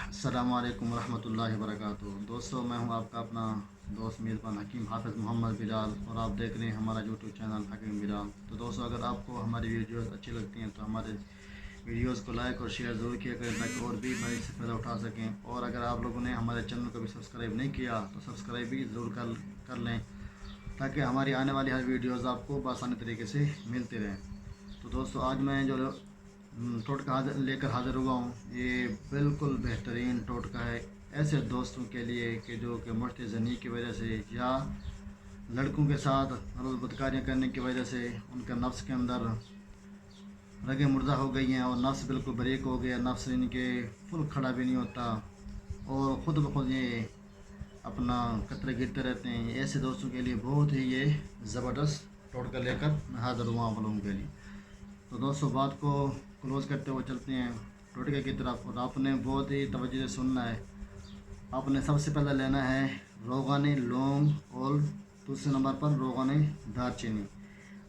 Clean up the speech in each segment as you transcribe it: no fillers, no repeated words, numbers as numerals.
السلام علیکم ورحمۃ اللہ وبرکاتہ۔ دوستو، میں ہوں آپ کا اپنا دوست میزبان حکیم حافظ محمد بلال، اور آپ دیکھ رہے ہیں ہمارا یوٹیوب چینل حکیم بلال۔ تو دوستو، اگر آپ کو ہماری ویڈیوز اچھی لگتی ہیں تو ہمارے ویڈیوز کو لائک اور شیئر ضرور کیا کریں تاکہ اور بھی بھائی سے فائدہ اٹھا سکیں۔ اور اگر آپ لوگوں نے ہمارے چینل کو بھی سبسکرائب نہیں کیا تو سبسکرائب بھی ضرور کر لیں تاکہ ہماری آنے والی ہر ویڈیوز آپ کو بآسانی طریقے سے ملتے رہیں۔ تو دوستو، آج میں جو ٹوٹکا لے کر حاضر ہوا ہوں، یہ بالکل بہترین ٹوٹکا ہے ایسے دوستوں کے لیے کہ جو کہ مشت زنی کی وجہ سے یا لڑکوں کے ساتھ بدکاریاں کرنے کی وجہ سے ان کا نفس کے اندر رگیں مردہ ہو گئی ہیں اور نفس بالکل بریک ہو گیا، نفس ان کے فل کھڑا بھی نہیں ہوتا اور خود بخود یہ اپنا قطرے گرتے رہتے ہیں۔ ایسے دوستوں کے لیے بہت ہی یہ زبردست ٹوٹکا لے کر میں حاضر ہوا ہوں آپ لوگوں کے لیے۔ تو دوستو، بات کو کلوز کرتے ہوئے چلتے ہیں ٹوٹکے کی طرف، اور آپ نے بہت ہی توجہ سے سننا ہے۔ آپ نے سب سے پہلے لینا ہے روغن لونگ اور دوسرے نمبر پر روغن دار چینی۔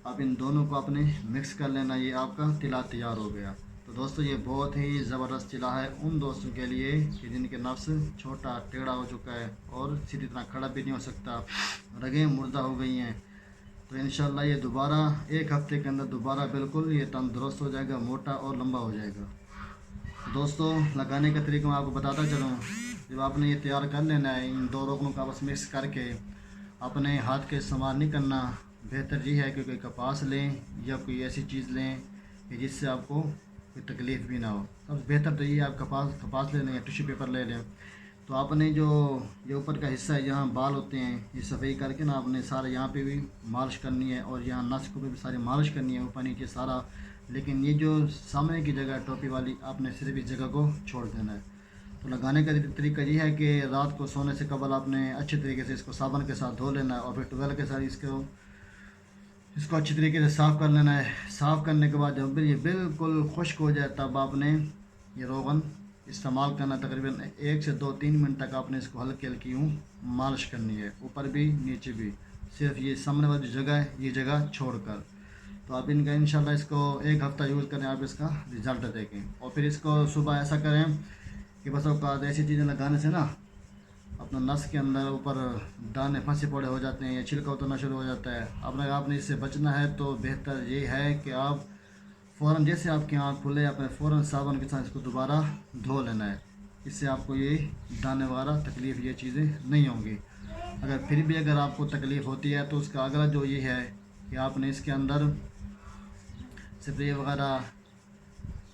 آپ ان دونوں کو آپ نے مکس کر لینا، یہ آپ کا تلا تیار ہو گیا۔ تو دوستو، یہ بہت ہی زبردست تلا ہے ان دوستوں کے لیے کہ جن کے نفس چھوٹا ٹیڑھا ہو چکا ہے اور سیدھی طرح کھڑا بھی نہیں ہو سکتا، رگیں مردہ ہو گئی ہیں۔ تو انشاءاللہ یہ دوبارہ ایک ہفتے کے اندر دوبارہ بالکل یہ تندرست ہو جائے گا، موٹا اور لمبا ہو جائے گا۔ دوستو، لگانے کا طریقہ میں آپ کو بتاتا چلوں۔ جب آپ نے یہ تیار کر لینا ہے، ان دو روغنوں کا آپس مکس کر کے اپنے ہاتھ کے استعمال نہیں کرنا، بہتر یہ ہے کہ کوئی کپاس لیں یا کوئی ایسی چیز لیں کہ جس سے آپ کو کوئی تکلیف بھی نہ ہو۔ سب سے بہتر تو یہ آپ کپاس لے لیں یا ٹیشو پیپر لے لیں۔ تو آپ نے جو یہ اوپر کا حصہ ہے جہاں بال ہوتے ہیں، یہ صفائی کر کے نا آپ نے سارے یہاں پہ بھی مالش کرنی ہے اور یہاں نس کو بھی ساری مالش کرنی ہے، اوپر نیچے سارا۔ لیکن یہ جو سامنے کی جگہ ہے ٹوپی والی، آپ نے صرف اس جگہ کو چھوڑ دینا ہے۔ تو لگانے کا طریقہ یہ ہے کہ رات کو سونے سے قبل آپ نے اچھے طریقے سے اس کو صابن کے ساتھ دھو لینا ہے اور پھر ٹویل کے ساتھ اس کو اچھی طریقے سے صاف کر لینا ہے۔ صاف کرنے کے بعد جب یہ بالکل خشک ہو جائے تب آپ نے یہ روغن استعمال کرنا، تقریباً 1 سے 2-3 منٹ تک آپ نے اس کو ہلکی ہلکی یوں مالش کرنی ہے، اوپر بھی نیچے بھی، صرف یہ سامنے والی جو جگہ ہے یہ جگہ چھوڑ کر۔ تو آپ ان کا انشاءاللہ اس کو 1 ہفتہ یوز کریں، آپ اس کا رزلٹ دیکھیں۔ اور پھر اس کو صبح ایسا کریں کہ بس اوقات ایسی چیزیں لگانے سے نا اپنا نس کے اندر اوپر دانے پھنسے پڑے ہو جاتے ہیں یا چھلکا اترنا شروع ہو جاتا ہے۔ اگر آپ نے اس سے بچنا ہے تو بہتر یہ ہے کہ آپ فوراً جیسے آپ کی آنکھ کھلے اپنے فوراً صابن کے ساتھ اس کو دوبارہ دھو لینا ہے۔ اس سے آپ کو یہ دانے وغیرہ تکلیف یہ چیزیں نہیں ہوں گی۔ اگر پھر بھی اگر آپ کو تکلیف ہوتی ہے تو اس کا اگلا جو یہ ہے کہ آپ نے اس کے اندر اسپرے وغیرہ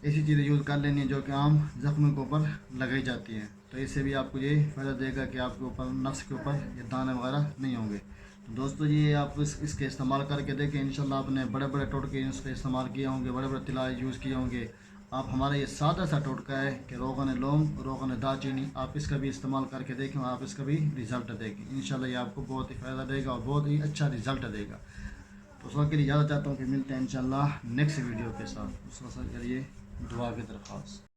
ایسی چیزیں یوز کر لینی ہیں جو کہ عام زخموں کے اوپر لگائی جاتی ہیں۔ تو اس سے بھی آپ کو یہ فائدہ دے گا کہ آپ کے اوپر نفس کے اوپر یہ دانے وغیرہ نہیں ہوں گے۔ تو دوستو، یہ آپ اس کے استعمال کر کے دیکھیں، انشاءاللہ آپ نے بڑے بڑے ٹوٹکے اس کا استعمال کیے ہوں گے، بڑے بڑے طلا یوز کیے ہوں گے۔ آپ ہمارا یہ سادہ سا ٹوٹکا ہے کہ روغن لونگ روغن دار چینی، آپ اس کا بھی استعمال کر کے دیکھیں، آپ اس کا بھی رزلٹ دیکھیں۔ انشاءاللہ یہ آپ کو بہت ہی فائدہ دے گا اور بہت ہی اچھا رزلٹ دے گا۔ تو اس وقت کے لیے اجازت چاہتا ہوں کہ ملتے ہیں انشاءاللہ نیکسٹ ویڈیو کے ساتھ۔ اس وقت کے لیے دعا کی درخواست۔